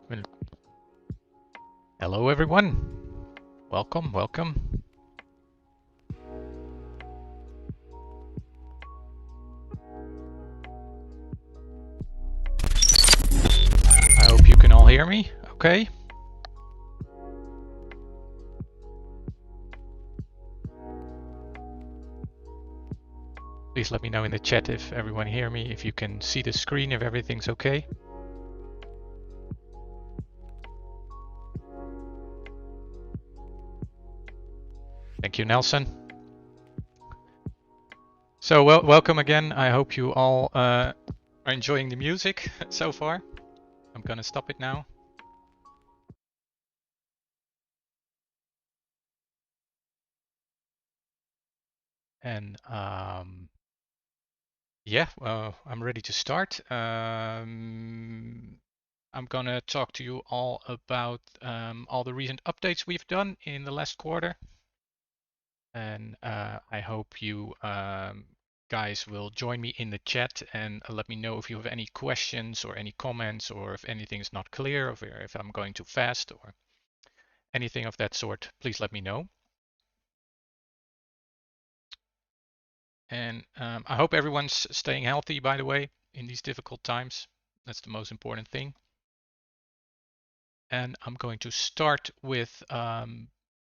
Well, hello everyone. Welcome, welcome. I hope you can all hear me, okay? Please let me know in the chat if everyone hear me, if you can see the screen, if everything's okay. Thank you, Nelson. So, welcome again. I hope you all are enjoying the music so far. I'm gonna stop it now. And yeah, I'm ready to start. I'm gonna talk to you all about all the recent updates we've done in the last quarter. And I hope you guys will join me in the chat and let me know if you have any questions or any comments, or if anything is not clear, or if I'm going too fast or anything of that sort. Please let me know. And I hope everyone's staying healthy, by the way, in these difficult times. That's the most important thing. And I'm going to start with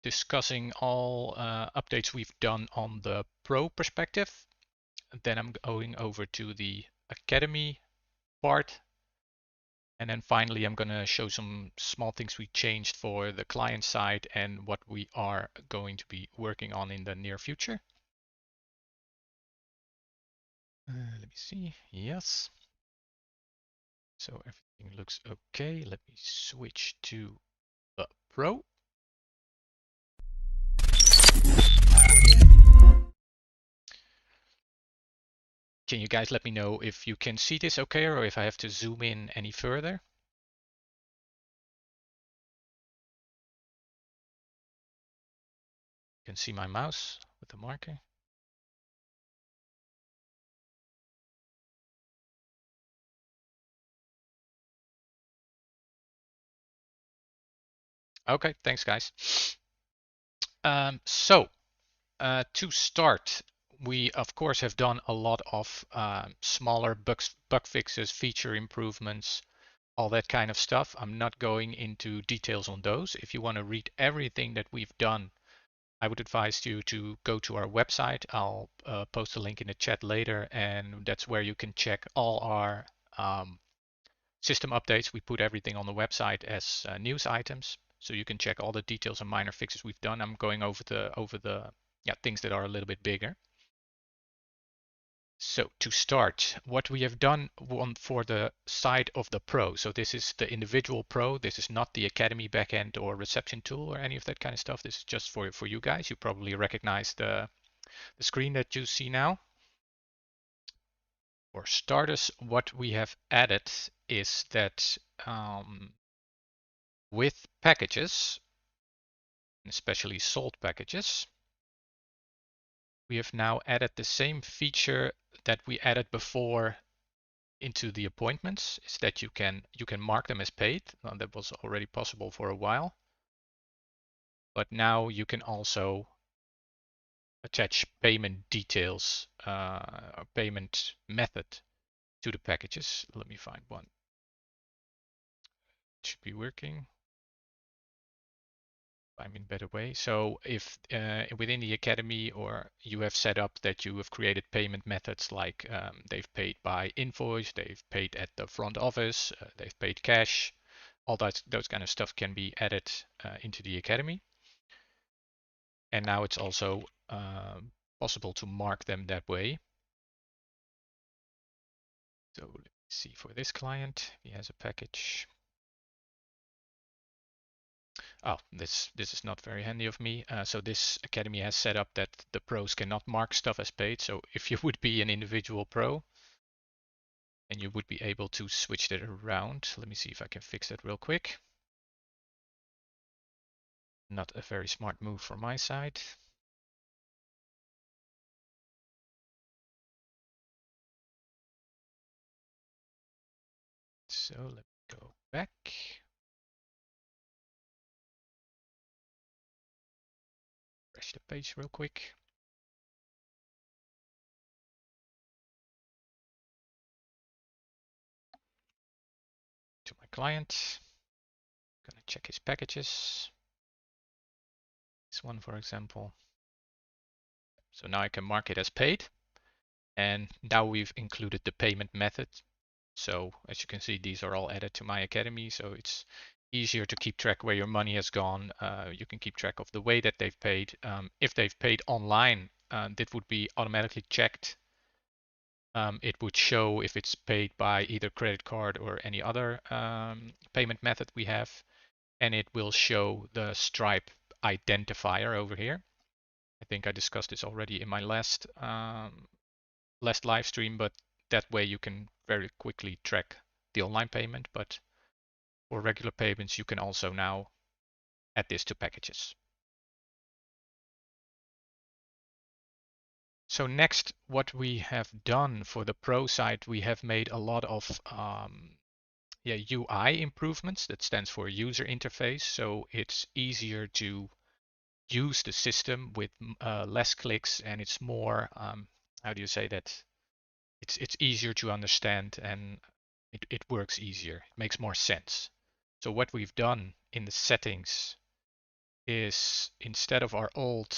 discussing all updates we've done on the Pro perspective. Then I'm going over to the Academy part. And then finally, I'm going to show some small things we changed for the client side and what we are going to be working on in the near future. Let me see. Yes. So everything looks okay. Let me switch to the Pro. Can you guys let me know if you can see this okay, or if I have to zoom in any further? You can see my mouse with the marker. Okay, thanks guys. To start, we of course have done a lot of smaller bug fixes, feature improvements all that kind of stuff. I'm not going into details on those. If you want to read everything that we've done, I would advise you to go to our website. I'll post a link in the chat later, and that's where you can check all our system updates. We put everything on the website as news items, so you can check all the details and minor fixes we've done. I'm going over the things that are a little bit bigger. So to start, what we have done for the side of the pro. So this is the individual pro. This is not the Academy backend or reception tool or any of that kind of stuff. This is just for you guys. You probably recognize the screen that you see now. For starters, what we have added is that with packages, especially sold packages, we have now added the same feature that we added before into the appointments, is that you can mark them as paid. That was already possible for a while, but now you can also attach payment details or payment method to the packages. Let me find one. It should be working. I'm in better way. So if within the Academy or you have set up that you have created payment methods like they've paid by invoice, they've paid at the front office, they've paid cash, all those kind of stuff can be added into the Academy. And now it's also possible to mark them that way. So let me see for this client, he has a package. Oh, this is not very handy of me. So this Academy has set up that the pros cannot mark stuff as paid. So if you would be an individual pro, and you would be able to switch that around. Let me see if I can fix that real quick. Not a very smart move from my side. So let me go back. Refresh the page real quick. To my client. Gonna check his packages. This one, for example. So now I can mark it as paid. And now we've included the payment method. So as you can see, these are all added to my Academy. So it's easier to keep track where your money has gone. You can keep track of the way that they've paid. If they've paid online, that would be automatically checked. It would show if it's paid by either credit card or any other payment method we have. And it will show the Stripe identifier over here. I think I discussed this already in my last live stream, but that way you can very quickly track the online payment. But for regular payments, you can also now add this to packages. So next, what we have done for the pro side, we have made a lot of UI improvements. That stands for user interface. So it's easier to use the system with less clicks, and it's more, how do you say that? It's easier to understand, and it works easier. It makes more sense. So what we've done in the settings is, instead of our old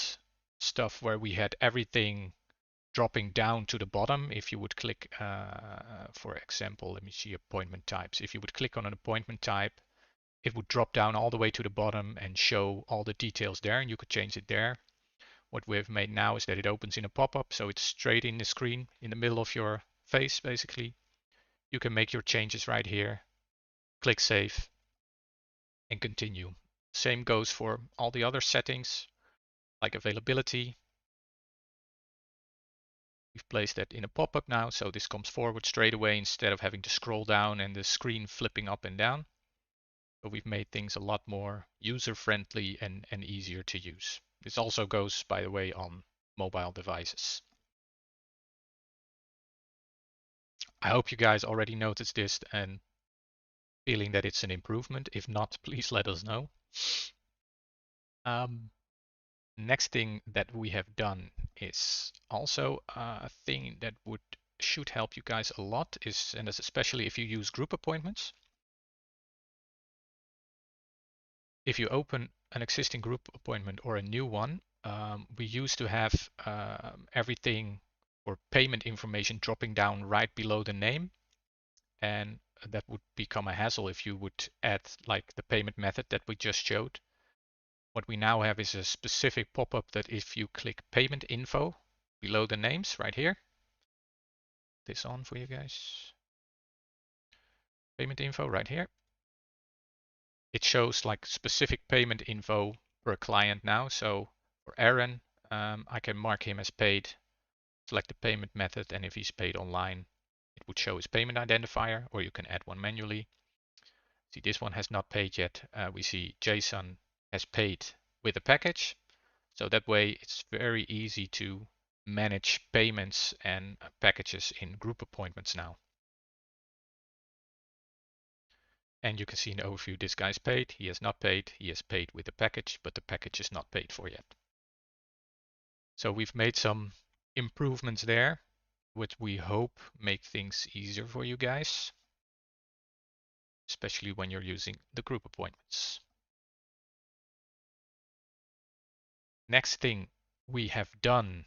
stuff where we had everything dropping down to the bottom, if you would click, for example, let me see appointment types. If you would click on an appointment type, it would drop down all the way to the bottom and show all the details there, and you could change it there. What we've made now is that it opens in a pop-up, so it's straight in the screen, in the middle of your face, basically. You can make your changes right here, click Save, and continue. Same goes for all the other settings, like availability. We've placed that in a pop-up now, so this comes forward straight away instead of having to scroll down and the screen flipping up and down. So we've made things a lot more user-friendly and easier to use. This also goes, by the way, on mobile devices. I hope you guys already noticed this and feeling that it's an improvement. If not, please let us know. Next thing that we have done is also a thing that should help you guys a lot is, and especially if you use group appointments. If you open an existing group appointment or a new one, we used to have everything or payment information dropping down right below the name, and that would become a hassle if you would add like the payment method that we just showed. What we now have is a specific pop-up that if you click payment info below the names right here, this on for you guys, payment info right here, it shows like specific payment info per client now. So for Aaron, I can mark him as paid, select the payment method, and if he's paid online, it would show his payment identifier, or you can add one manually. See, this one has not paid yet. We see Jason has paid with a package. So that way it's very easy to manage payments and packages in group appointments now. And you can see in the overview, this guy's paid, he has not paid, he has paid with the package, but the package is not paid for yet. So we've made some improvements there, which we hope make things easier for you guys, especially when you're using the group appointments. Next thing we have done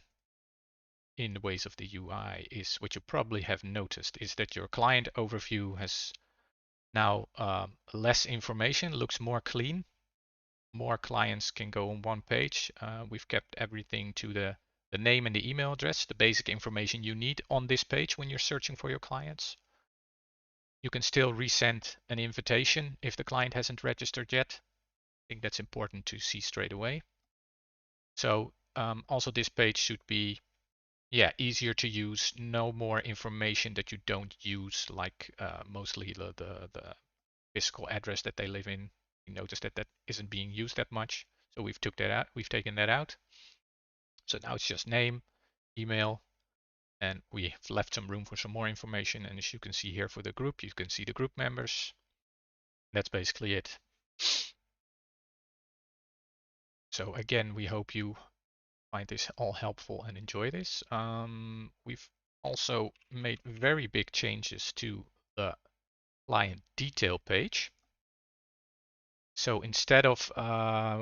in the ways of the UI is what you probably have noticed is that your client overview has now less information, looks more clean. More clients can go on one page. We've kept everything to the name and the email address, the basic information you need on this page when you're searching for your clients. You can still resend an invitation if the client hasn't registered yet. I think that's important to see straight away. So also this page should be easier to use. No more information that you don't use, like mostly the physical address that they live in. You notice that that isn't being used that much. So we've took that out. We've taken that out. So now it's just name, email, and we have left some room for some more information. And as you can see here for the group, you can see the group members. That's basically it. So again, we hope you find this all helpful and enjoy this. We've also made very big changes to the client detail page. So instead of,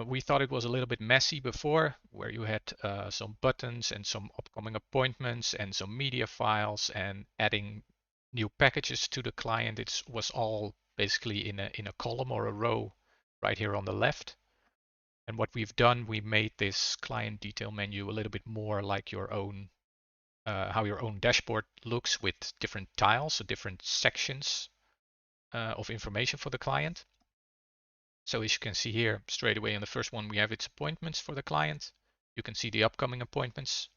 we thought it was a little bit messy before, where you had some buttons and some upcoming appointments and some media files and adding new packages to the client. It was all basically in a column or a row right here on the left. And what we've done, we made this client detail menu a little bit more like your own, how your own dashboard looks with different tiles, so different sections of information for the client. So as you can see here, straight away in the first one, we have its appointments for the client. You can see the upcoming appointments,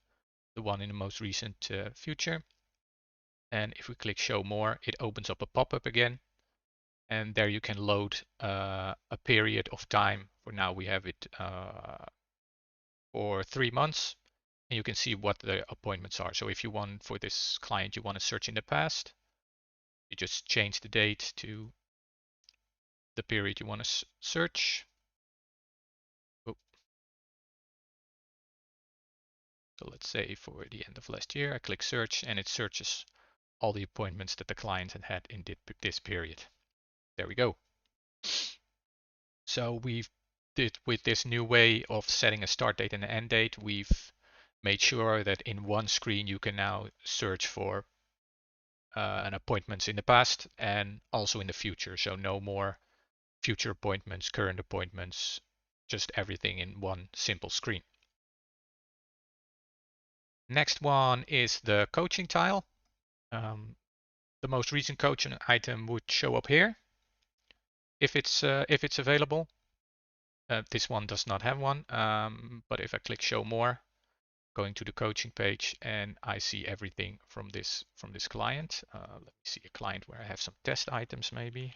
the one in the most recent future. And if we click show more, it opens up a pop-up again. And there you can load a period of time. For now, we have it for 3 months. And you can see what the appointments are. So if you want, for this client, you want to search in the past, you just change the date to the period you want to search. Oh, so let's say for the end of last year, I click search and it searches all the appointments that the client had had in this period. There we go. So we've did with this new way of setting a start date and an end date, we've made sure that in one screen you can now search for an appointments in the past and also in the future. So no more future appointments, current appointments, just everything in one simple screen. Next one is the coaching tile. The most recent coaching item would show up here if it's available. This one does not have one, but if I click show more, going to the coaching page, and I see everything from this client. Let me see a client where I have some test items maybe.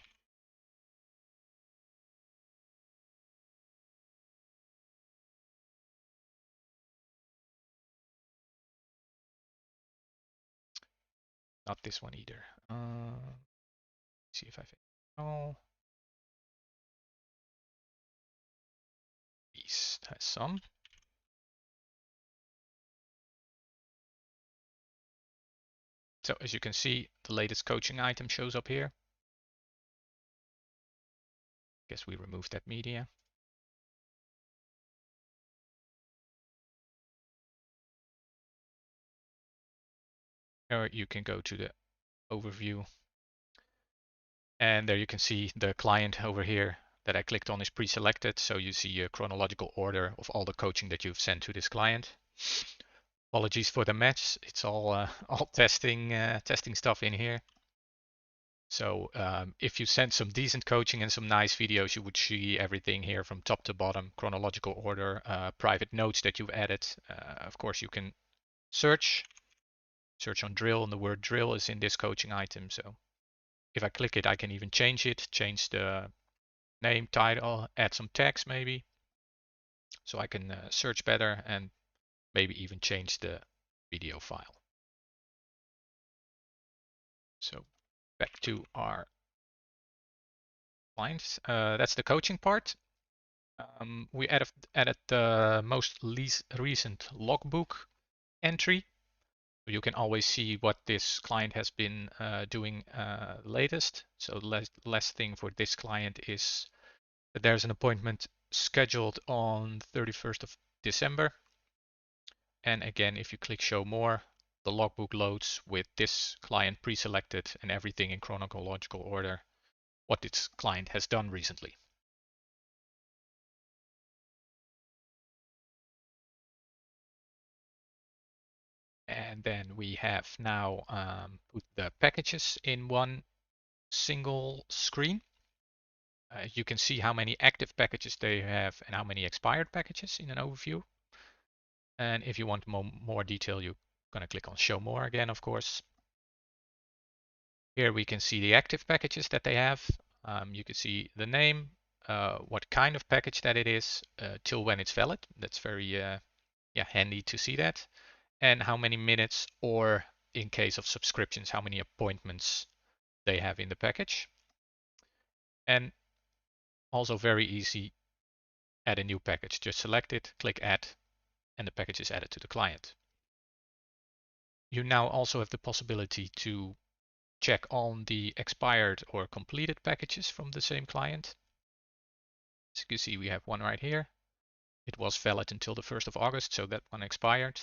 Not this one either. See if I think. Oh, East has some. So as you can see, the latest coaching item shows up here. Guess we removed that media. or you can go to the overview. And there you can see the client over here that I clicked on is pre-selected. So you see a chronological order of all the coaching that you've sent to this client. Apologies for the mess. It's all all testing stuff in here. So if you sent some decent coaching and some nice videos, you would see everything here from top to bottom, chronological order, private notes that you've added. Of course, you can search on drill, and the word drill is in this coaching item. So if I click it, I can even change it, change the name, title, add some text maybe. So I can search better and maybe even change the video file. So back to our clients. That's the coaching part. We added the most recent logbook entry. You can always see what this client has been doing latest. So the last thing for this client is that there's an appointment scheduled on 31st of December. And again, if you click show more, the logbook loads with this client pre-selected and everything in chronological order, what this client has done recently. And then we have now put the packages in one single screen. You can see how many active packages they have and how many expired packages in an overview. And if you want more detail, you're going to click on show more again, of course. Here we can see the active packages that they have. You can see the name, what kind of package that it is, till when it's valid. That's very handy to see that. And how many minutes, or in case of subscriptions, how many appointments they have in the package. And also very easy, add a new package. Just select it, click add, and the package is added to the client. You now also have the possibility to check on the expired or completed packages from the same client. As you can see, we have one right here. It was valid until the 1st of August, so that one expired.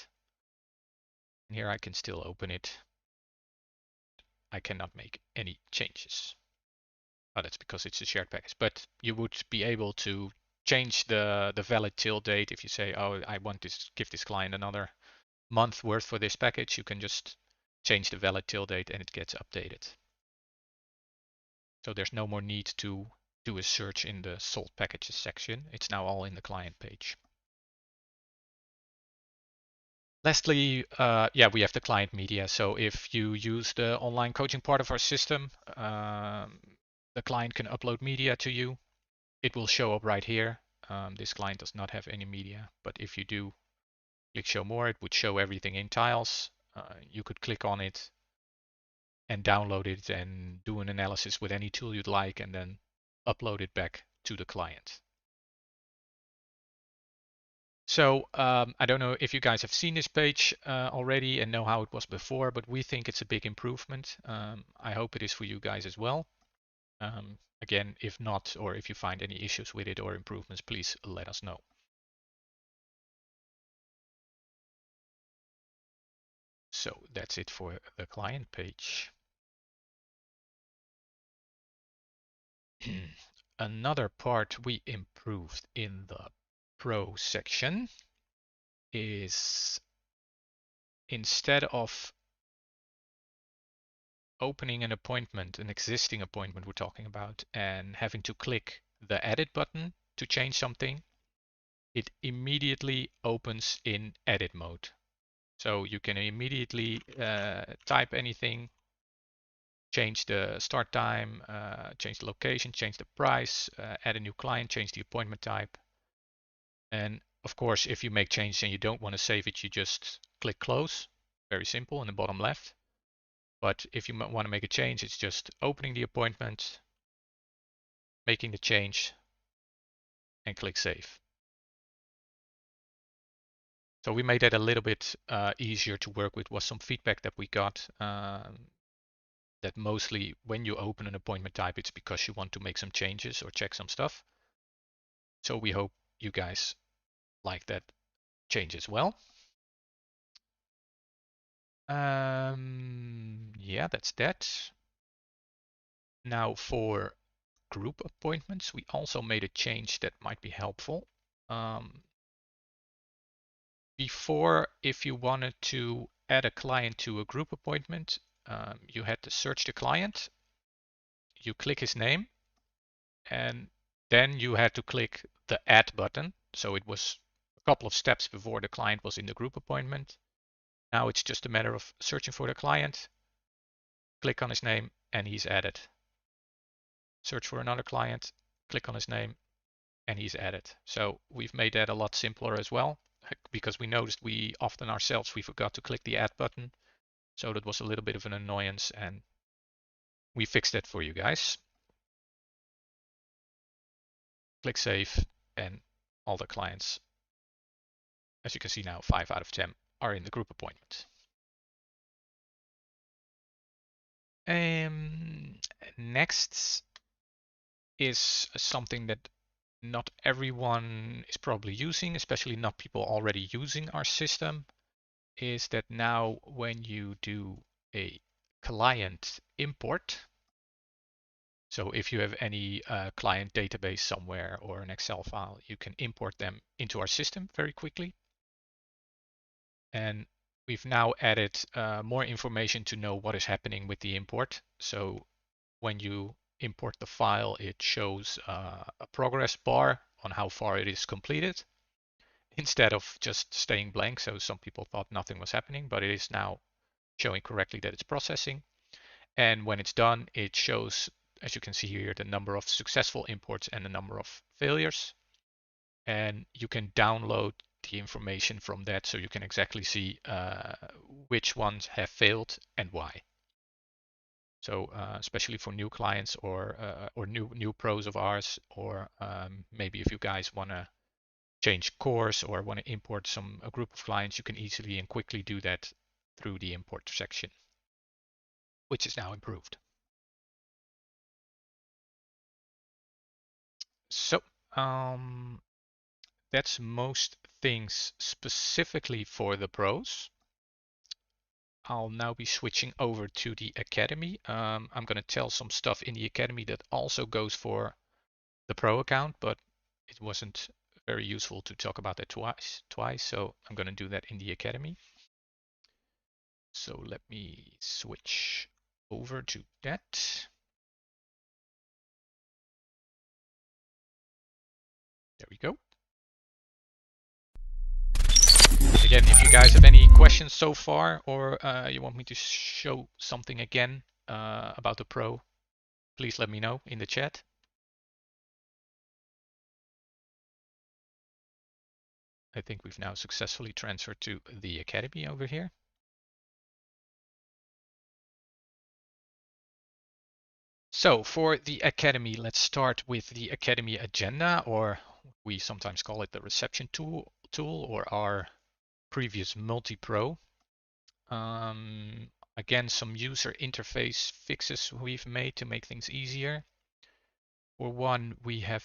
And here I can still open it. I cannot make any changes. Oh, that's because it's a shared package. But you would be able to change the valid till date. If you say, oh, I want to give this client another month worth for this package, you can just change the valid till date and it gets updated. So there's no more need to do a search in the sold packages section. It's now all in the client page. Lastly, we have the client media. So if you use the online coaching part of our system, the client can upload media to you. It will show up right here. This client does not have any media, but if you do click show more, it would show everything in tiles. You could click on it and download it and do an analysis with any tool you'd like and then upload it back to the client. So I don't know if you guys have seen this page already and know how it was before, but we think it's a big improvement. I hope it is for you guys as well. Again, if not, or if you find any issues with it or improvements, please let us know. So that's it for the client page. Another part we improved in the Pro section is instead of opening an appointment, an existing appointment we're talking about, and having to click the edit button to change something, it immediately opens in edit mode. So you can immediately type anything, change the start time, change the location, change the price, add a new client, change the appointment type. And of course, if you make changes and you don't want to save it, you just click close. Very simple in the bottom left. But if you want to make a change, it's just opening the appointment, making the change, and click save. So we made that a little bit easier to work with. Was some feedback that we got that mostly when you open an appointment type, it's because you want to make some changes or check some stuff. So we hope you guys like that change as well. Yeah, that's that. Now for group appointments, we also made a change that might be helpful. Um, Before, if you wanted to add a client to a group appointment, you had to search the client, you click his name, and then you had to click the add button. So it was a couple of steps before the client was in the group appointment. Now it's just a matter of searching for the client, click on his name, and he's added. Search for another client, click on his name, and he's added. So we've made that a lot simpler as well, because we noticed we often ourselves we forgot to click the add button. So that was a little bit of an annoyance, and we fixed that for you guys. Click save, and all the clients, as you can see now, 5 out of 10 are in the group appointment. Next is something that not everyone is probably using, especially not people already using our system, is that now when you do a client import, so if you have any client database somewhere or an Excel file, you can import them into our system very quickly. And we've now added more information to know what is happening with the import. So when you import the file, it shows a progress bar on how far it is completed instead of just staying blank. So some people thought nothing was happening, but it is now showing correctly that it's processing. And when it's done, it shows, as you can see here, the number of successful imports and the number of failures. And you can download the information from that so you can exactly see which ones have failed and why. So especially for new clients or new pros of ours, or maybe if you guys want to change course or want to import a group of clients, you can easily and quickly do that through the import section, which is now improved. So that's most things specifically for the pros. I'll now be switching over to the Academy. I'm going to tell some stuff in the Academy that also goes for the Pro account, but it wasn't very useful to talk about that twice, so I'm going to do that in the Academy. So let me switch over to that. There we go. Again, if you guys have any questions so far, or you want me to show something again about the Pro, please let me know in the chat. I think we've now successfully transferred to the Academy over here. So for the Academy, let's start with the Academy agenda, or we sometimes call it the reception tool or our previous multi-pro. Again, some user interface fixes we've made to make things easier. For one, we have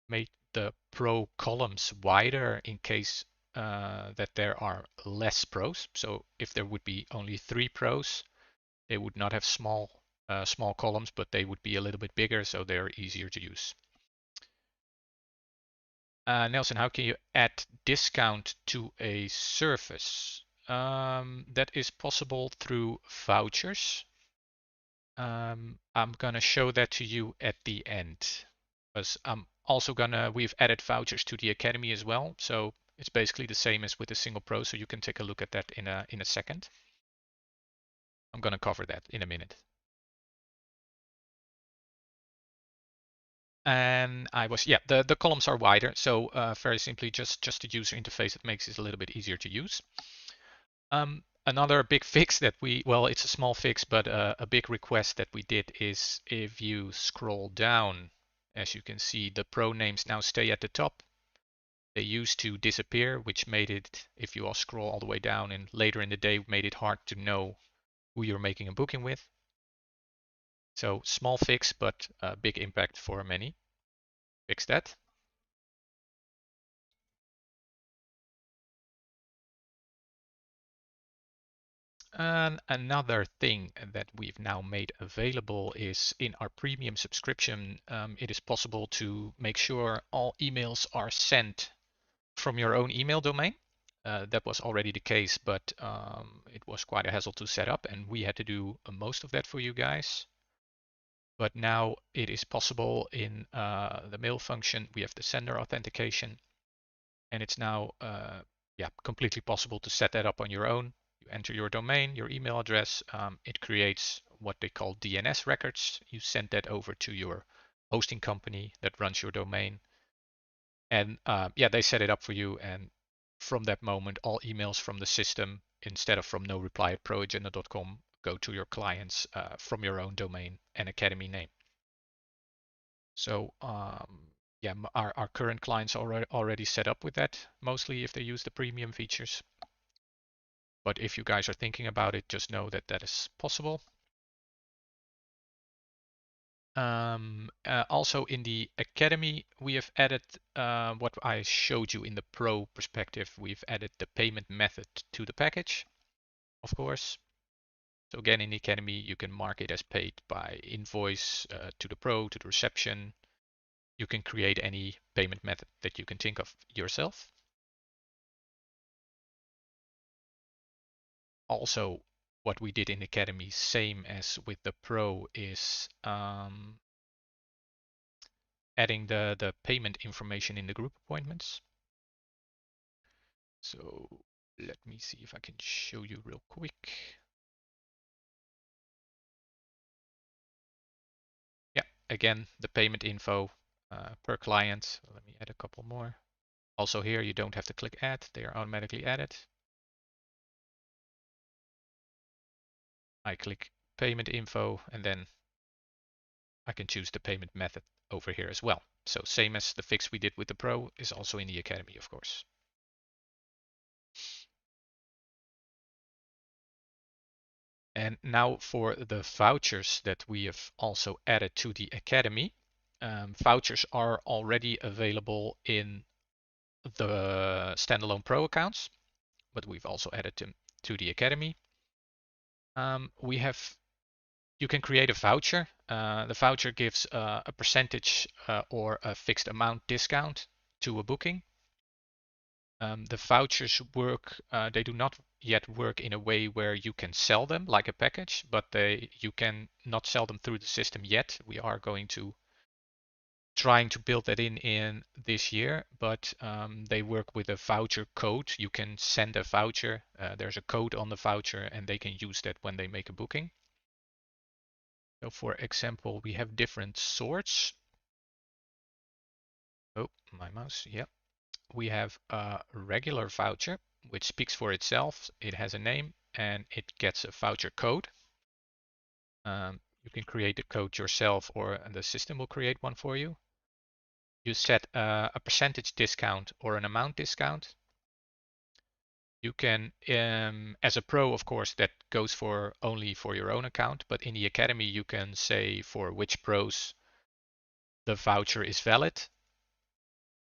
made the pro columns wider in case that there are less pros. So if there would be only 3 pros, they would not have small columns, but they would be a little bit bigger, so they're easier to use. Nelson, how can you add discount to a service? That is possible through vouchers. I'm gonna show that to you at the end, because we've added vouchers to the Academy as well, so it's basically the same as with the single pro, so you can take a look at that in a second. I'm gonna cover that in a minute. And the columns are wider, so very simply just the user interface that makes it a little bit easier to use. Another big fix that it's a small fix, but a big request that we did is if you scroll down, as you can see, the pro names now stay at the top. They used to disappear, which made it, if you all scroll all the way down and later in the day, made it hard to know who you're making a booking with. So small fix, but a big impact for many. Fix that. And another thing that we've now made available is in our premium subscription, it is possible to make sure all emails are sent from your own email domain. That was already the case, but it was quite a hassle to set up, and we had to do most of that for you guys. But now it is possible in the mail function. We have the sender authentication, and it's now yeah, completely possible to set that up on your own. You enter your domain, your email address. It creates what they call DNS records. You send that over to your hosting company that runs your domain, and yeah, they set it up for you. And from that moment, all emails from the system, instead of from no reply at proagenda.com, go to your clients from your own domain and academy name. So yeah, our current clients are already set up with that, mostly if they use the premium features. But if you guys are thinking about it, just know that that is possible. Also in the Academy, we have added what I showed you in the Pro perspective. We've added the payment method to the package, of course. So again, in the Academy, you can mark it as paid by invoice to the Pro, to the reception. You can create any payment method that you can think of yourself. Also, what we did in Academy, same as with the Pro, is adding the payment information in the group appointments. So let me see if I can show you real quick. Yeah, again, the payment info per client. Let me add a couple more. Also here, you don't have to click add. They are automatically added. I click payment info, and then I can choose the payment method over here as well. So same as the fix we did with the Pro is also in the Academy, of course. And now for the vouchers that we have also added to the Academy. Vouchers are already available in the standalone Pro accounts, but we've also added them to the Academy. You can create a voucher. The voucher gives a percentage or a fixed amount discount to a booking. The vouchers work, they do not yet work in a way where you can sell them like a package, but you can not sell them through the system yet. We are going to trying to build that in this year, but they work with a voucher code. You can send a voucher. There's a code on the voucher, and they can use that when they make a booking. So for example, we have different sorts. Oh, my mouse. Yep. We have a regular voucher, which speaks for itself. It has a name and it gets a voucher code. You can create the code yourself, or the system will create one for you. You set a percentage discount or an amount discount. You can, as a pro, of course, that goes for only for your own account, but in the Academy, you can say for which pros the voucher is valid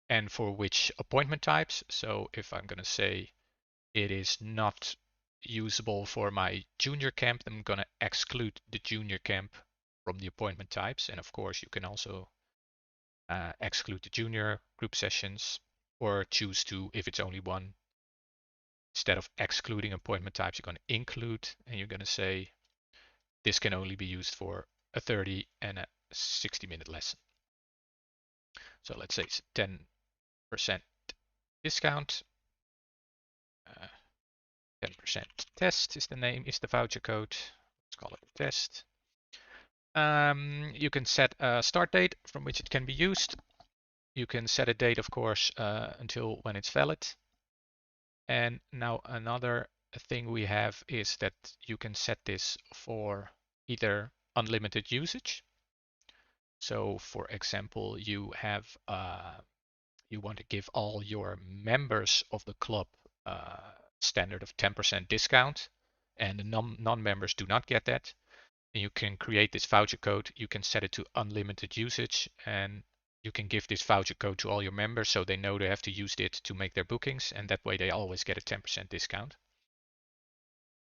and for which appointment types. So if I'm going to say it is not usable for my junior camp, I'm going to exclude the junior camp from the appointment types. And of course, you can also exclude the junior group sessions, or choose to, if it's only one, instead of excluding appointment types, you're going to include, and you're going to say this can only be used for a 30 and a 60-minute lesson. So let's say it's 10% discount. 10% test is the name, is the voucher code. Let's call it test. You can set a start date from which it can be used. You can set a date, of course, until when it's valid. And now another thing we have is that you can set this for either unlimited usage. So for example, you want to give all your members of the club standard of 10% discount, and the non-members do not get that. And you can create this voucher code. You can set it to unlimited usage, and you can give this voucher code to all your members so they know they have to use it to make their bookings, and that way they always get a 10% discount.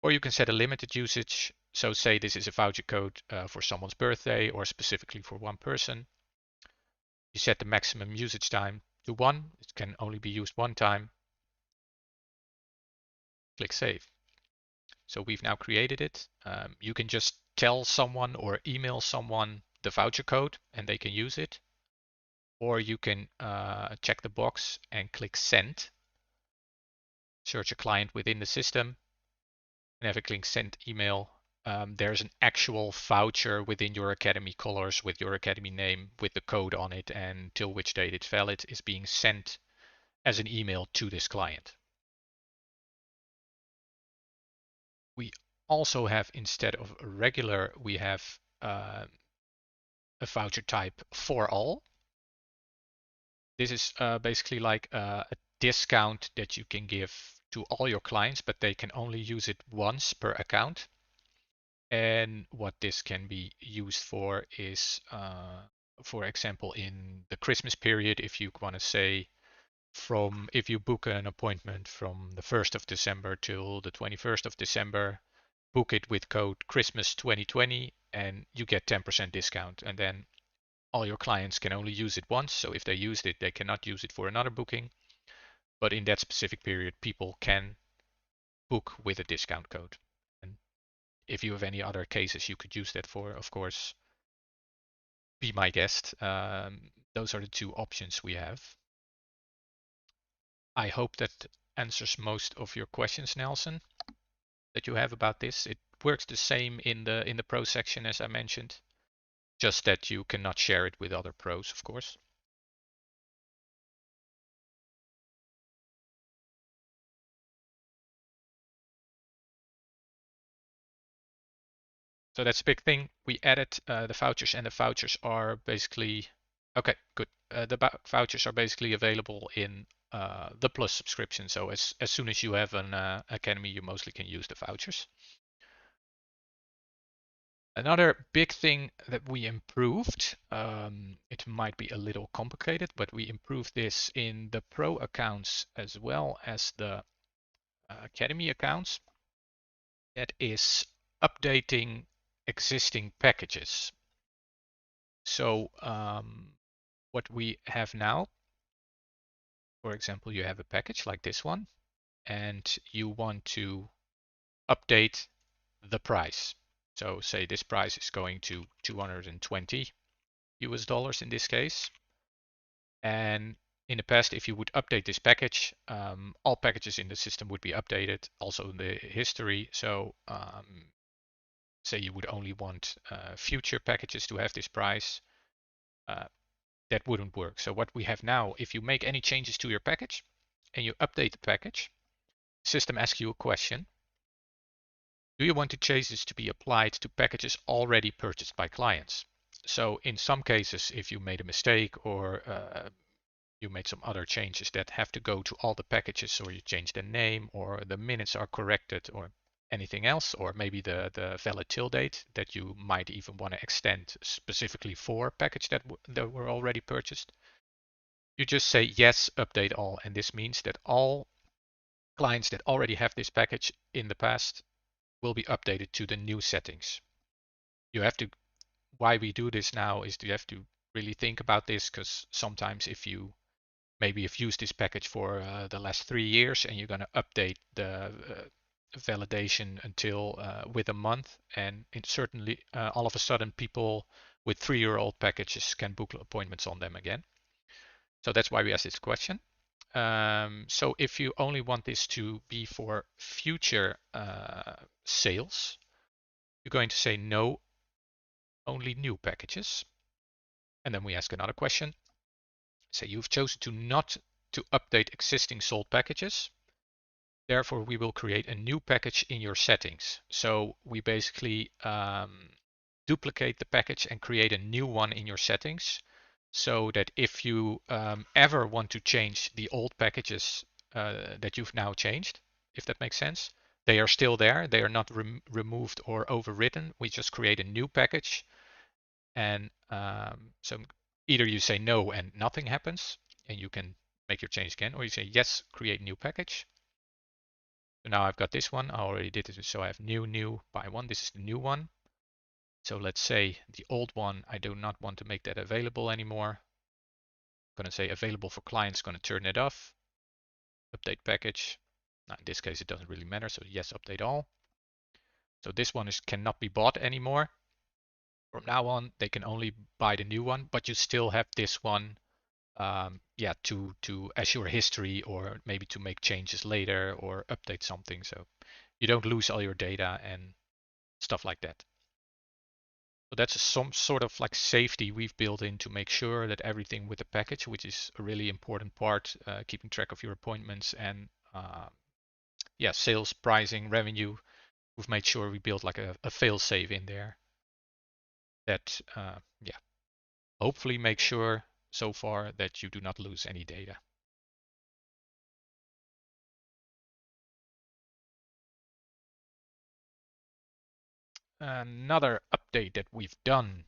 Or you can set a limited usage. So say this is a voucher code for someone's birthday or specifically for one person. You set the maximum usage time to 1. It can only be used one time. Click Save. So we've now created it. You can just tell someone or email someone the voucher code and they can use it. Or you can check the box and click Send. Search a client within the system and have a click Send email. There's an actual voucher within your Academy colors with your Academy name with the code on it and till which date it's valid is being sent as an email to this client. We also have, instead of a regular, we have a voucher type for all. This is basically like a discount that you can give to all your clients, but they can only use it once per account. And what this can be used for is, for example, in the Christmas period, if you want to say if you book an appointment from the 1st of December till the 21st of December, book it with code Christmas 2020 and you get 10% discount. And then all your clients can only use it once. So if they used it, they cannot use it for another booking. But in that specific period, people can book with a discount code. And if you have any other cases you could use that for, of course, be my guest. Those are the two options we have. I hope that answers most of your questions, Nelson, that you have about this. It works the same in the pro section as I mentioned, just that you cannot share it with other pros, of course. So that's a big thing. We added the vouchers, and the vouchers are basically okay. Good. The vouchers are basically available in the Plus subscription. So as soon as you have an Academy, you mostly can use the vouchers. Another big thing that we improved, it might be a little complicated, but we improved this in the Pro accounts as well as the Academy accounts. That is updating existing packages. So what we have now, for example, you have a package like this one, and you want to update the price. So say this price is going to 220 US dollars in this case. And in the past, if you would update this package, all packages in the system would be updated, also in the history. So say you would only want future packages to have this price, that wouldn't work. So what we have now, if you make any changes to your package and you update the package, the system asks you a question. Do you want the changes to be applied to packages already purchased by clients? So in some cases, if you made a mistake or you made some other changes that have to go to all the packages, or you change the name, or the minutes are corrected, or anything else, or maybe the valid till date that you might even want to extend specifically for a package that were already purchased. You just say yes, update all, and this means that all clients that already have this package in the past will be updated to the new settings. You have to, why we do this now is you have to really think about this, because sometimes if you maybe you've used this package for the last 3 years and you're going to update the validation until with a month, and it certainly all of a sudden people with 3-year-old packages can book appointments on them again. So that's why we asked this question. So if you only want this to be for future sales, you're going to say no, only new packages. And then we ask another question. Say you've chosen to not to update existing sold packages. Therefore, we will create a new package in your settings. So we basically duplicate the package and create a new one in your settings, so that if you ever want to change the old packages that you've now changed, if that makes sense, they are still there. They are not removed or overwritten. We just create a new package. And so either you say no and nothing happens and you can make your change again, or you say yes, create new package. So now I've got this one. I already did this, so I have new by one. This is the new one. So let's say the old one, I do not want to make that available anymore. I'm going to say available for clients, going to turn it off. Update package. Now in this case, it doesn't really matter. So yes, update all. So this one cannot be bought anymore. From now on, they can only buy the new one, but you still have this one, yeah, to assure history or maybe to make changes later or update something. So you don't lose all your data and stuff like that. So that's some sort of like safety we've built in to make sure that everything with the package, which is a really important part, keeping track of your appointments and yeah, sales, pricing, revenue. We've made sure we built like a fail safe in there that yeah, hopefully make sure so far that you do not lose any data. Another update that we've done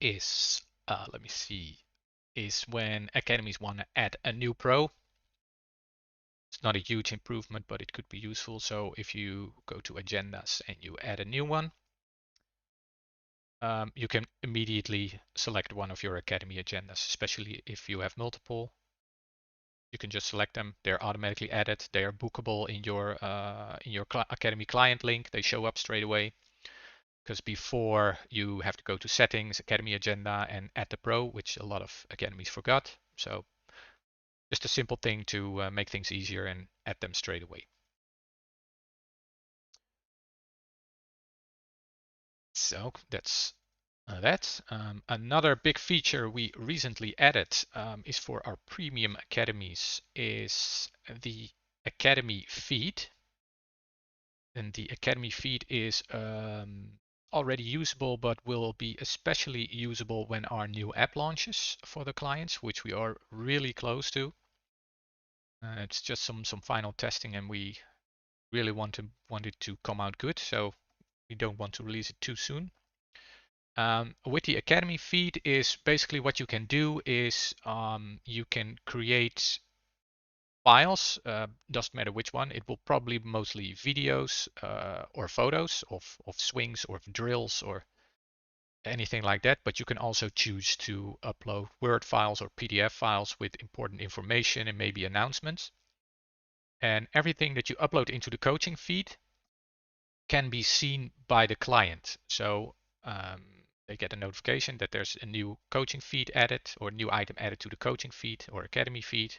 is, let me see, is when academies want to add a new pro. It's not a huge improvement, but it could be useful. So if you go to agendas and you add a new one, you can immediately select one of your academy agendas, especially if you have multiple. You can just select them. They're automatically added. They are bookable in your academy client link. They show up straight away. Because before you have to go to settings, academy agenda, and add the pro, which a lot of academies forgot. So just a simple thing to make things easier and add them straight away. So that's that. Another big feature we recently added is for our premium academies is the academy feed. And the academy feed is already usable, but will be especially usable when our new app launches for the clients, which we are really close to. It's just some final testing, and we really want it to come out good, so we don't want to release it too soon. With the academy feed is basically what you can do is you can create files, doesn't matter which one. It will probably mostly videos or photos of swings or drills or anything like that, but you can also choose to upload Word files or PDF files with important information and maybe announcements. And everything that you upload into the coaching feed can be seen by the client. So they get a notification that there's a new coaching feed added or new item added to the coaching feed or academy feed.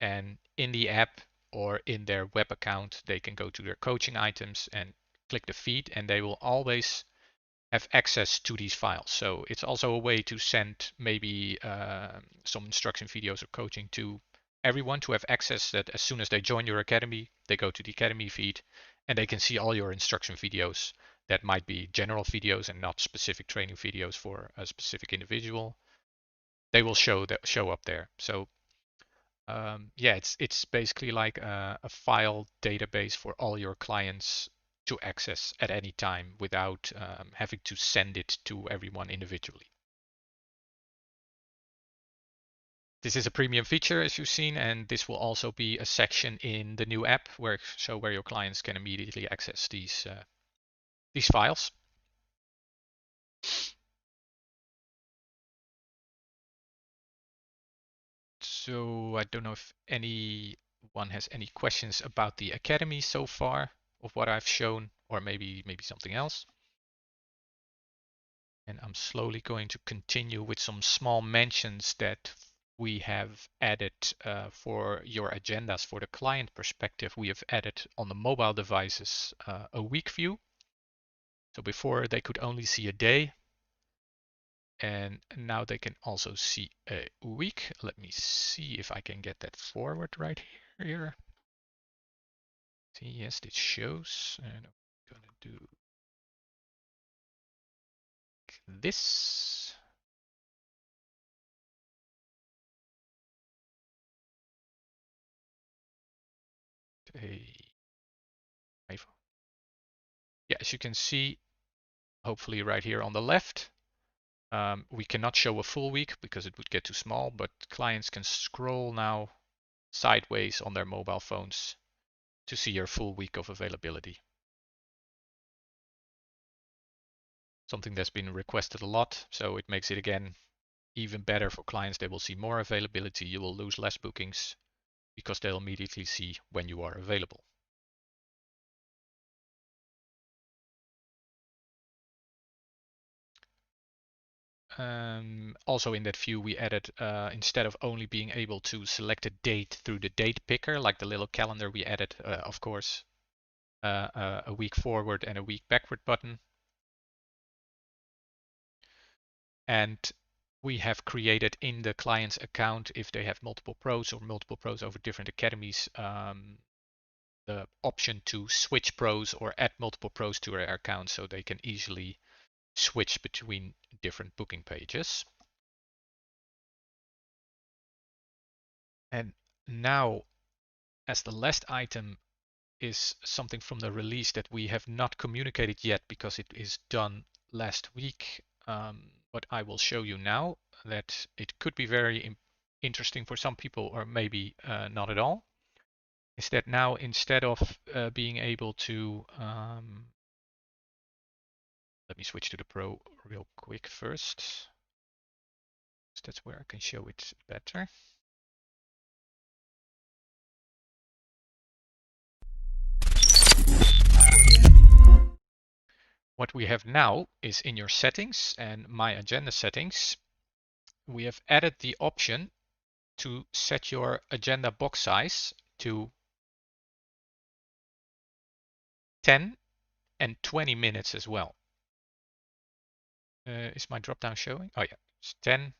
And in the app or in their web account, they can go to their coaching items and click the feed, and they will always have access to these files. So it's also a way to send maybe some instruction videos or coaching to everyone to have access that as soon as they join your academy, they go to the academy feed and they can see all your instruction videos that might be general videos and not specific training videos for a specific individual. They will show up there. So yeah, it's basically like a file database for all your clients to access at any time without having to send it to everyone individually. This is a premium feature, as you've seen, and this will also be a section in the new app where your clients can immediately access these files. So I don't know if anyone has any questions about the academy so far of what I've shown, or maybe something else. And I'm slowly going to continue with some small mentions that we have added for your agendas. For the client perspective, we have added on the mobile devices a week view. So before they could only see a day, and now they can also see a week. Let me see if I can get that forward right here. See, yes, it shows. And I'm going to do this. A iPhone. Yeah, as you can see, hopefully right here on the left, we cannot show a full week because it would get too small, but clients can scroll now sideways on their mobile phones to see your full week of availability. Something that's been requested a lot, so it makes it again even better for clients. They will see more availability. You will lose less bookings because they'll immediately see when you are available. Also in that view, we added, instead of only being able to select a date through the date picker, like the little calendar, we added, of course, a week forward and a week backward button. And we have created in the client's account, if they have multiple pros or multiple pros over different academies, the option to switch pros or add multiple pros to their account so they can easily switch between different booking pages. And now, as the last item is something from the release that we have not communicated yet because it is done last week, but I will show you now that it could be very interesting for some people, or maybe not at all, is that now instead of being able to, let me switch to the Pro real quick first. That's where I can show it better. What we have now is in your settings and my agenda settings, we have added the option to set your agenda box size to 10 and 20 minutes as well. Is my drop down showing? Oh yeah, it's 10,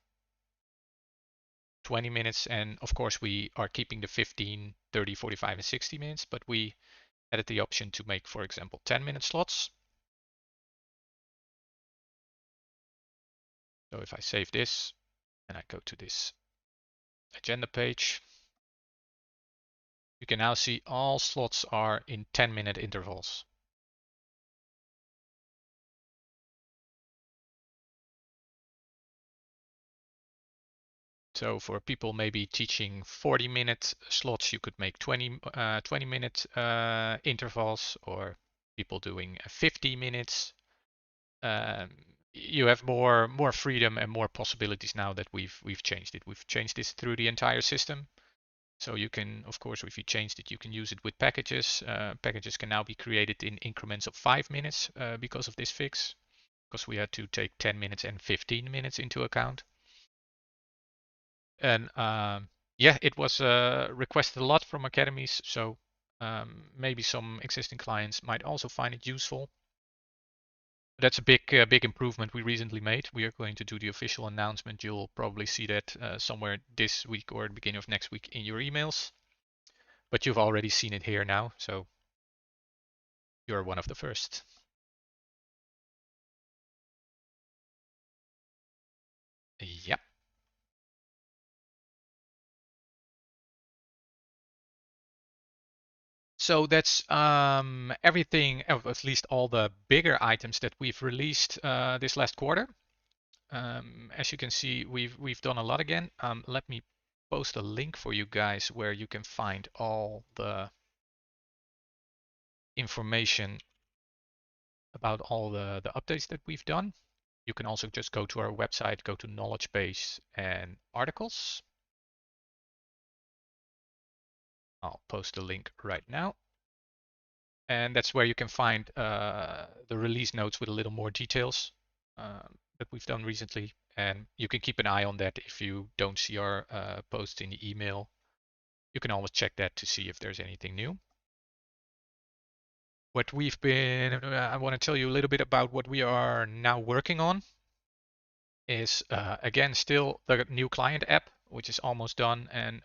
20 minutes, and of course we are keeping the 15, 30, 45, and 60 minutes, but we added the option to make, for example, 10-minute slots. So if I save this and I go to this agenda page, you can now see all slots are in 10-minute intervals. So for people maybe teaching 40-minute slots, you could make 20-minute intervals, or people doing 50 minutes. You have more freedom and more possibilities now that we've changed it. We've changed this through the entire system. So you can, of course, if you changed it, you can use it with packages. Packages can now be created in increments of 5 minutes because of this fix, because we had to take 10 minutes and 15 minutes into account. And yeah, it was requested a lot from academies, so maybe some existing clients might also find it useful. That's a big improvement we recently made. We are going to do the official announcement. You'll probably see that somewhere this week or the beginning of next week in your emails. But you've already seen it here now, so you're one of the first. Yep. So that's everything, at least all the bigger items that we've released this last quarter. As you can see, we've done a lot again. Let me post a link for you guys where you can find all the information about all the updates that we've done. You can also just go to our website, go to knowledge base and articles. I'll post the link right now. And that's where you can find the release notes with a little more details that we've done recently. And you can keep an eye on that if you don't see our post in the email. You can always check that to see if there's anything new. What we've been, I want to tell you a little bit about what we are now working on is, again, still the new client app, which is almost done, and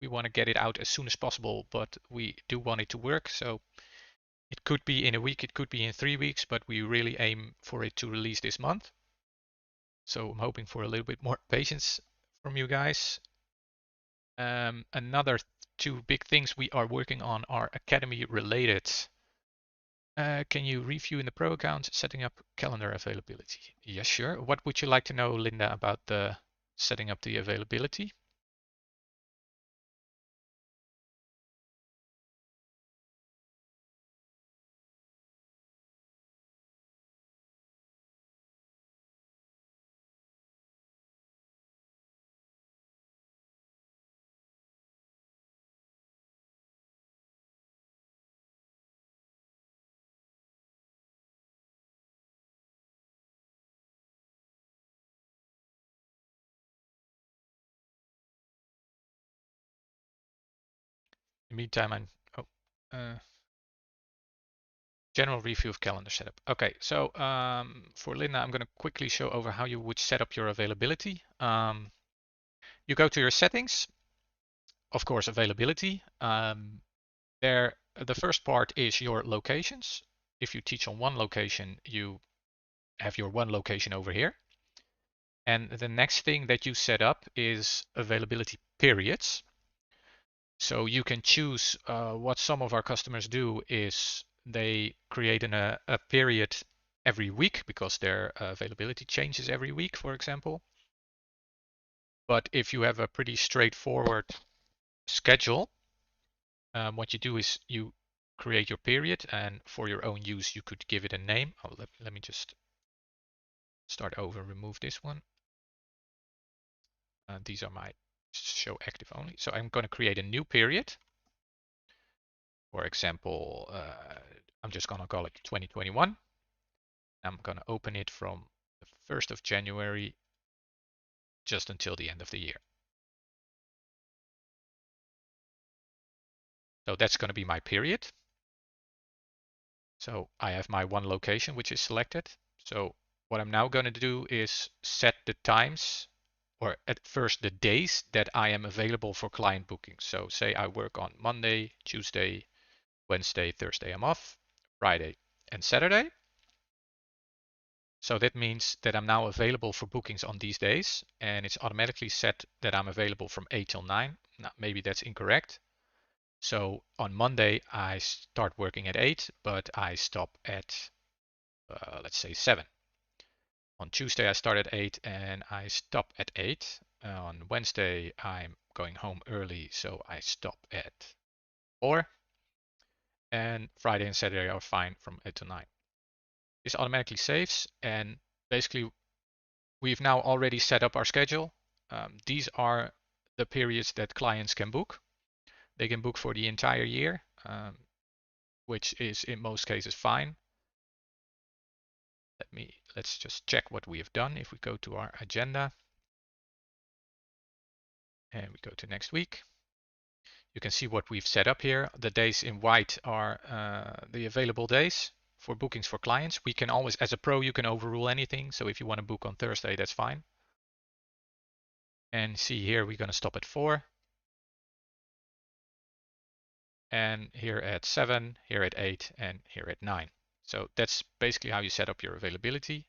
we want to get it out as soon as possible, but we do want it to work. So it could be in a week, it could be in 3 weeks, but we really aim for it to release this month. So I'm hoping for a little bit more patience from you guys. Another two big things we are working on are academy related. Can you review in the Pro account setting up calendar availability? Yes, sure. What would you like to know, Linda, about the setting up the availability? In the meantime, general review of calendar setup. Okay, so for Linda, I'm going to quickly show over how you would set up your availability. You go to your settings, of course, availability. There, the first part is your locations. If you teach on one location, you have your one location over here. And the next thing that you set up is availability periods. So you can choose what some of our customers do is they create a period every week because their availability changes every week, for example. But if you have a pretty straightforward schedule, what you do is you create your period, and for your own use, you could give it a name. Oh, let me just start over, remove this one. These are my show active only. So I'm going to create a new period. For example, I'm just going to call it 2021. I'm going to open it from the 1st of January just until the end of the year. So that's going to be my period. So I have my one location, which is selected. So what I'm now going to do is set the times, or at first the days that I am available for client bookings. So say I work on Monday, Tuesday, Wednesday, Thursday I'm off, Friday and Saturday. So that means that I'm now available for bookings on these days, and it's automatically set that I'm available from 8 till 9. Now, maybe that's incorrect. So on Monday, I start working at 8, but I stop at, let's say, 7. On Tuesday, I start at 8 and I stop at 8. On Wednesday, I'm going home early, so I stop at 4. And Friday and Saturday are fine from 8 to 9. This automatically saves, and basically we've now already set up our schedule. These are the periods that clients can book. They can book for the entire year, which is in most cases fine. Let's just check what we have done. If we go to our agenda and we go to next week, you can see what we've set up here. The days in white are the available days for bookings for clients. We can always, as a pro, you can overrule anything. So if you want to book on Thursday, that's fine. And see here, we're going to stop at 4. And here at 7, here at 8, and here at 9. So that's basically how you set up your availability.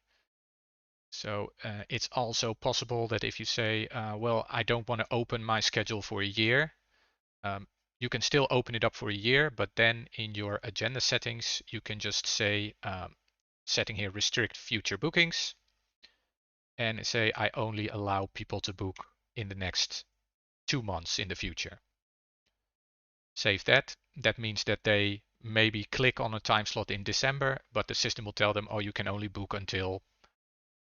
So it's also possible that if you say, well, I don't want to open my schedule for a year, you can still open it up for a year, but then in your agenda settings, you can just say, setting here restrict future bookings, and say I only allow people to book in the next 2 months in the future. Save that. That means that they maybe click on a time slot in December, but the system will tell them, oh, you can only book until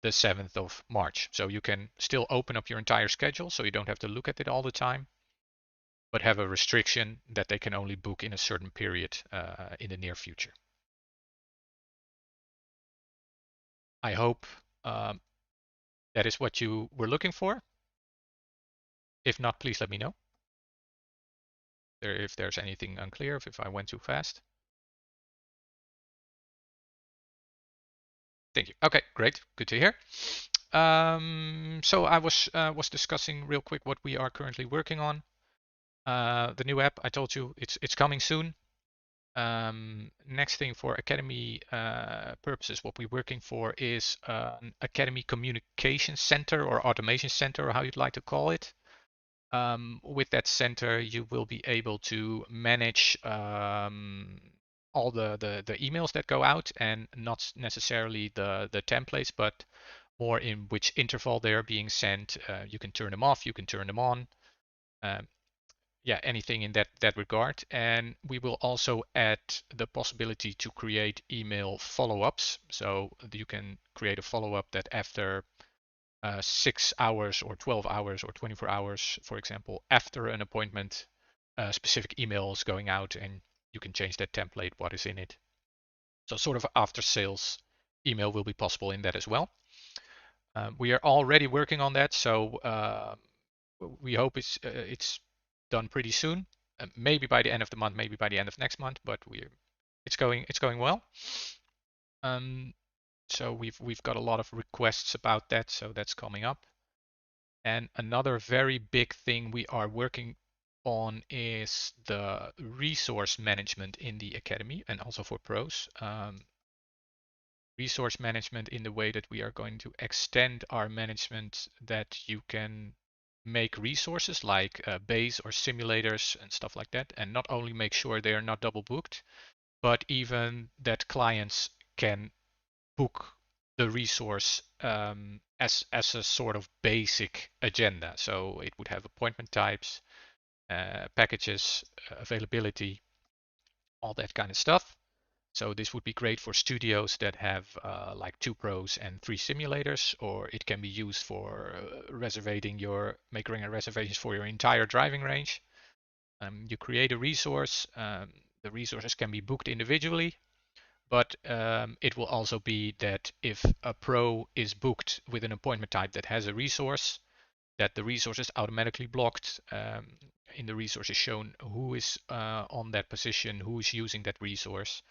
the 7th of March. So you can still open up your entire schedule so you don't have to look at it all the time, but have a restriction that they can only book in a certain period in the near future. I hope that is what you were looking for. If not, please let me know if there's anything unclear, if I went too fast. Thank you. Okay, great. Good to hear. So I was discussing real quick what we are currently working on. The new app, I told you it's coming soon. Next thing for Academy purposes, what we're working for is an Academy Communication Center or Automation Center, or how you'd like to call it. With that center, you will be able to manage all the emails that go out, and not necessarily the templates, but more in which interval they are being sent. You can turn them off, you can turn them on. Yeah, anything in that regard. And we will also add the possibility to create email follow-ups. So you can create a follow-up that after 6 hours or 12 hours or 24 hours, for example, after an appointment, specific email is going out, and you can change that template, what is in it. So sort of after sales email will be possible in that as well. We are already working on that, so we hope it's done pretty soon. maybe by the end of the month, maybe by the end of next month, but it's going well. Um, so we've got a lot of requests about that, so that's coming up. And another very big thing we are working on is the resource management in the academy and also for pros. Resource management in the way that we are going to extend our management, that you can make resources like base or simulators and stuff like that, and not only make sure they are not double booked, but even that clients can book the resource as a sort of basic agenda. So it would have appointment types, packages, availability, all that kind of stuff. So this would be great for studios that have like 2 pros and 3 simulators, or it can be used for making a reservations for your entire driving range. You create a resource. The resources can be booked individually, but it will also be that if a pro is booked with an appointment type that has a resource, that the resource is automatically blocked. In the resource is shown who is on that position, who is using that resource.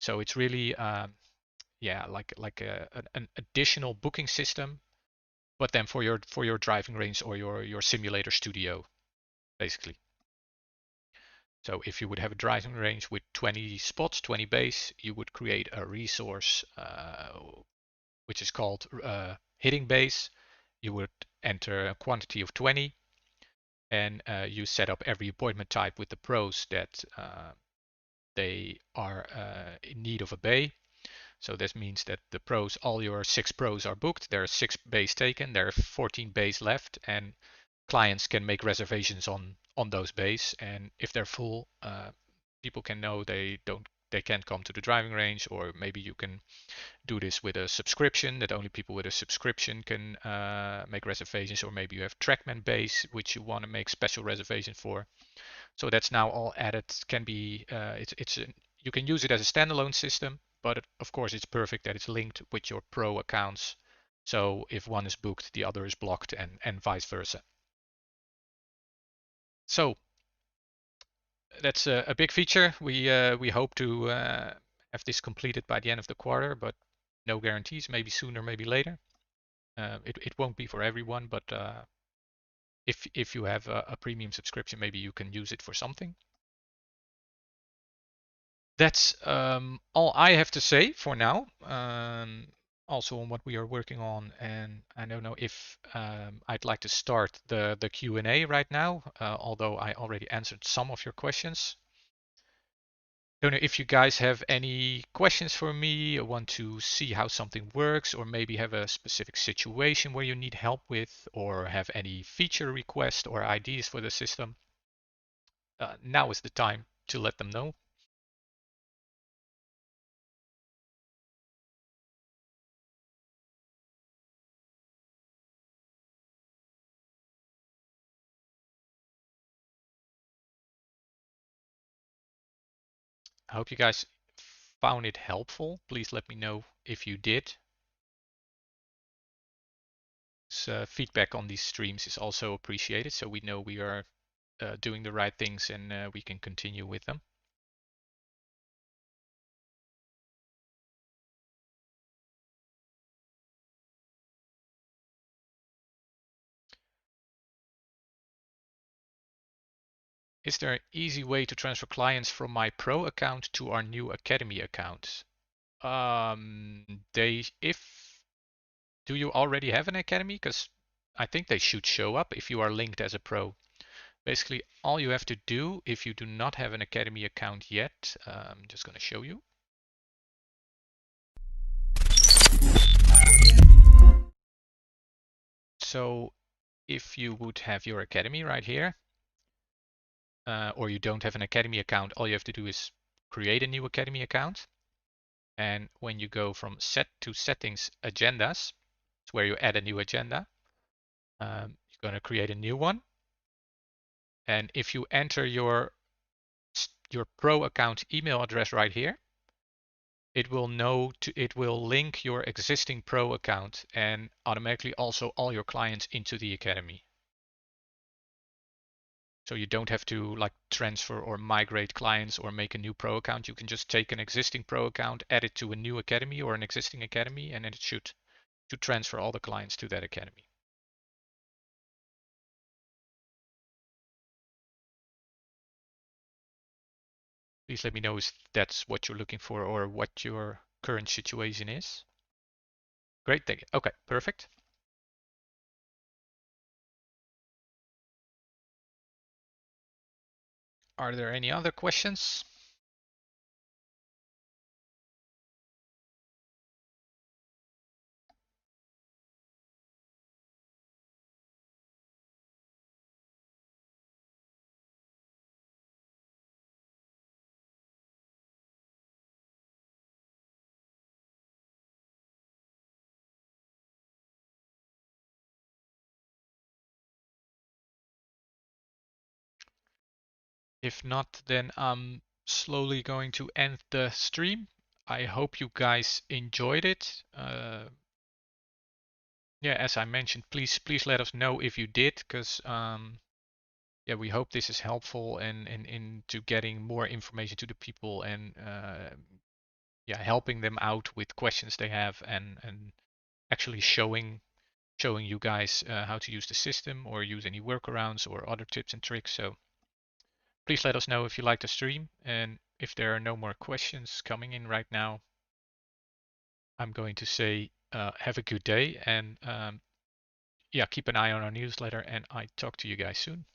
So it's really, yeah, like an additional booking system, but then for your driving range or your simulator studio, basically. So if you would have a driving range with 20 spots, 20 bays, you would create a resource which is called hitting base. You would enter a quantity of 20, and you set up every appointment type with the pros that they are in need of a bay. So this means that the pros, all your 6 pros are booked. There are 6 bays taken. There are 14 bays left, and clients can make reservations on those bays. And if they're full, people can know they can't come to the driving range, or maybe you can do this with a subscription that only people with a subscription can make reservations, or maybe you have Trackman base which you want to make special reservations for. So that's now all added. Can be you can use it as a standalone system, but of course it's perfect that it's linked with your pro accounts. So if one is booked, the other is blocked, and vice versa. So that's a big feature. We hope to have this completed by the end of the quarter, but no guarantees. Maybe sooner, maybe later. It won't be for everyone, but if you have a premium subscription, maybe you can use it for something. That's all I have to say for now. Also on what we are working on, and I don't know if I'd like to start the Q&A right now, although I already answered some of your questions. Don't know if you guys have any questions for me, or want to see how something works, or maybe have a specific situation where you need help with, or have any feature requests or ideas for the system. Now is the time to let them know. I hope you guys found it helpful. Please let me know if you did. Feedback on these streams is also appreciated, so we know we are doing the right things, and we can continue with them. Is there an easy way to transfer clients from my pro account to our new academy account? If do you already have an academy? Because I think they should show up if you are linked as a pro. Basically, all you have to do if you do not have an academy account yet, I'm just going to show you. So if you would have your academy right here, or you don't have an academy account, all you have to do is create a new academy account. And when you go from set to settings agendas, it's where you add a new agenda. You're going to create a new one. And if you enter your pro account email address right here, it will link your existing pro account and automatically also all your clients into the academy. So you don't have to like transfer or migrate clients or make a new pro account. You can just take an existing pro account, add it to a new academy or an existing academy, and then it should to transfer all the clients to that academy. Please let me know if that's what you're looking for or what your current situation is. Great, thank you. Okay, perfect. Are there any other questions? If not, then I'm slowly going to end the stream. I hope you guys enjoyed it. Yeah, as I mentioned, please let us know if you did, because yeah, we hope this is helpful in into getting more information to the people and yeah, helping them out with questions they have and actually showing you guys how to use the system or use any workarounds or other tips and tricks. So please let us know if you like the stream, and if there are no more questions coming in right now, I'm going to say have a good day and yeah, keep an eye on our newsletter, and I talk to you guys soon.